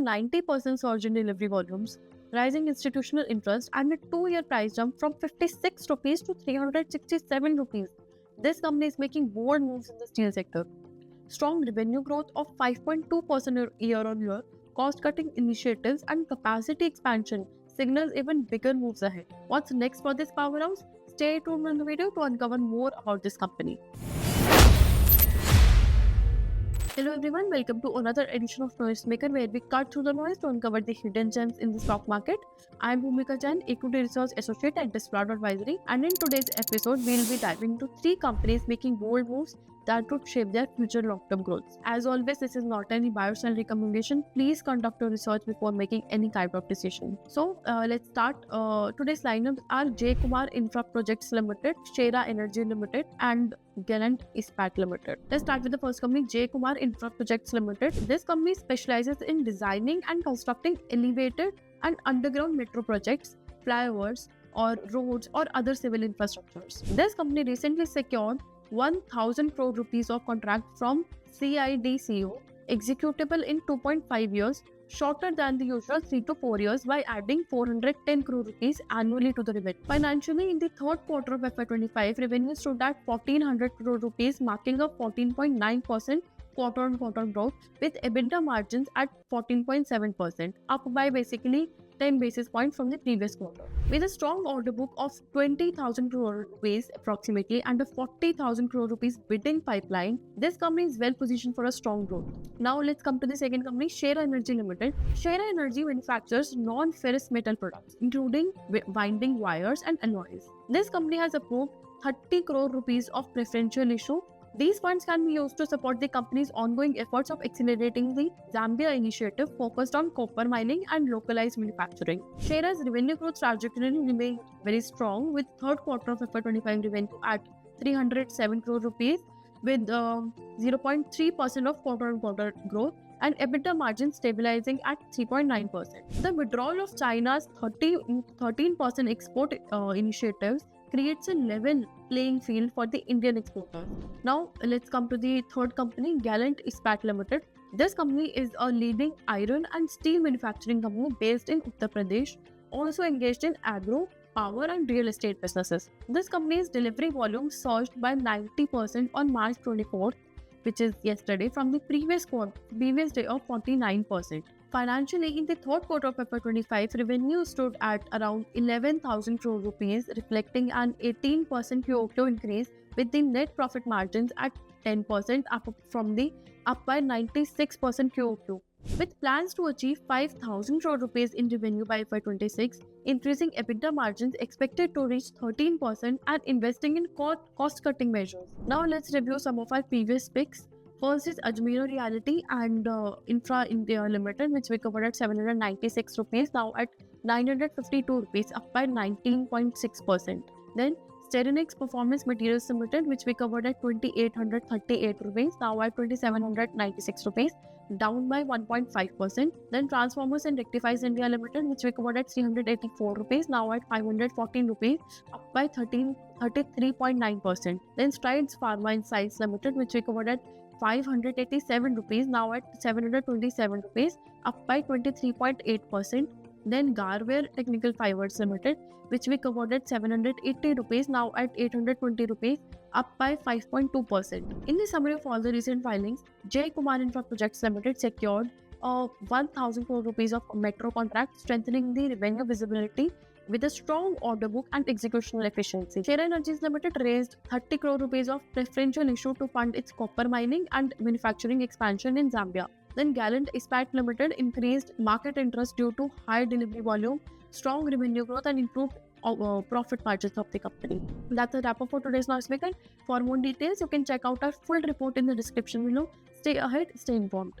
90% surge in delivery volumes, rising institutional interest, and a 2-year price jump from 56 rupees to 367 rupees. This company is making bold moves in the steel sector. Strong revenue growth of 5.2% year-on-year, cost-cutting initiatives, and capacity expansion signals even bigger moves ahead. What's next for this powerhouse? Stay tuned on the video to uncover more about this company. Hello everyone, welcome to another edition of Noisemaker, where we cut through the noise to uncover the hidden gems in the stock market. I am Bhumika Jain, Equity Research Associate at Desperado Advisory, and in today's episode, we will be diving into 3 companies making bold moves that could shape their future long-term growth. As always, this is not any buy or sell recommendation. Please conduct your research before making any kind of decision. So let's start. Today's lineups are J. Kumar Infra Projects Limited, Shera Energy Limited, and Gallant Ispat Limited. Let's start with the first company, J. Kumar Infra Projects Limited. This company specializes in designing and constructing elevated and underground metro projects, flyovers, or roads or other civil infrastructures. This company recently secured 1,000 crore rupees of contract from CIDCO, executable in 2.5 years, shorter than the usual 3 to 4 years, by adding 410 crore rupees annually to the revenue. Financially, in the third quarter of FY25, revenue stood at 1,400 crore rupees, marking a 14.9% quarter-on-quarter growth, with EBITDA margins at 14.7%, up by basically 10 basis points from the previous quarter. With a strong order book of 20,000 crore rupees approximately and a 40,000 crore rupees bidding pipeline, this company is well positioned for a strong growth. Now let's come to the second company, Shera Energy Limited. Shera Energy manufactures non-ferrous metal products, including winding wires and alloys. This company has approved 30 crore rupees of preferential issue. These funds can be used to support the company's ongoing efforts of accelerating the Zambia initiative focused on copper mining and localized manufacturing. Shera's revenue growth trajectory remained very strong, with third quarter of FY25 revenue at 307 crore rupees with 0.3% of quarter-on-quarter growth and EBITDA margin stabilizing at 3.9%. The withdrawal of China's 13% export initiatives creates a level playing field for the Indian exporters. Now, let's come to the third company, Gallant Ispat Limited. This company is a leading iron and steel manufacturing company based in Uttar Pradesh, also engaged in agro, power and real estate businesses. This company's delivery volume surged by 90% on March 24th, which is yesterday, from the previous day of 49%. Financially, in the third quarter of FY25, revenue stood at around 11,000 crore rupees, reflecting an 18% QoQ increase, with the net profit margins at 10%, up by 96% QoQ. With plans to achieve 5,000 crore rupees in revenue by FY26, increasing EBITDA margins expected to reach 13%, and investing in cost-cutting measures. Now let's review some of our previous picks. First is Ajmero Realty and Infra India Limited, which we covered at 796 rupees, now at 952 rupees, up by 19.6%. Then Sterrenix Performance Materials Limited, which we covered at 2,838 rupees, now at 2,796 rupees, down by 1.5%. Then Transformers and Rectifies India Limited, which we covered at 384 rupees, now at 514 rupees, up by 33.9%. Then Strides Pharma and Science Limited, which we covered at 587 rupees, now at 727 rupees, up by 23.8%. Then Garware Technical Fibers Limited, which we covered at 780 rupees, now at 820 rupees, up by 5.2%. In the summary of all the recent filings, J. Kumar Infra Projects Limited secured 1,000 crore rupees of metro contract, strengthening the revenue visibility with a strong order book and executional efficiency. Shera Energies Limited raised 30 crore rupees of preferential issue to fund its copper mining and manufacturing expansion in Zambia. Then Gallant Ispat Limited increased market interest due to high delivery volume, strong revenue growth, and improved profit margins of the company. That's a wrap up for today's Noisemaker. For more details, you can check out our full report in the description below. Stay ahead, stay informed.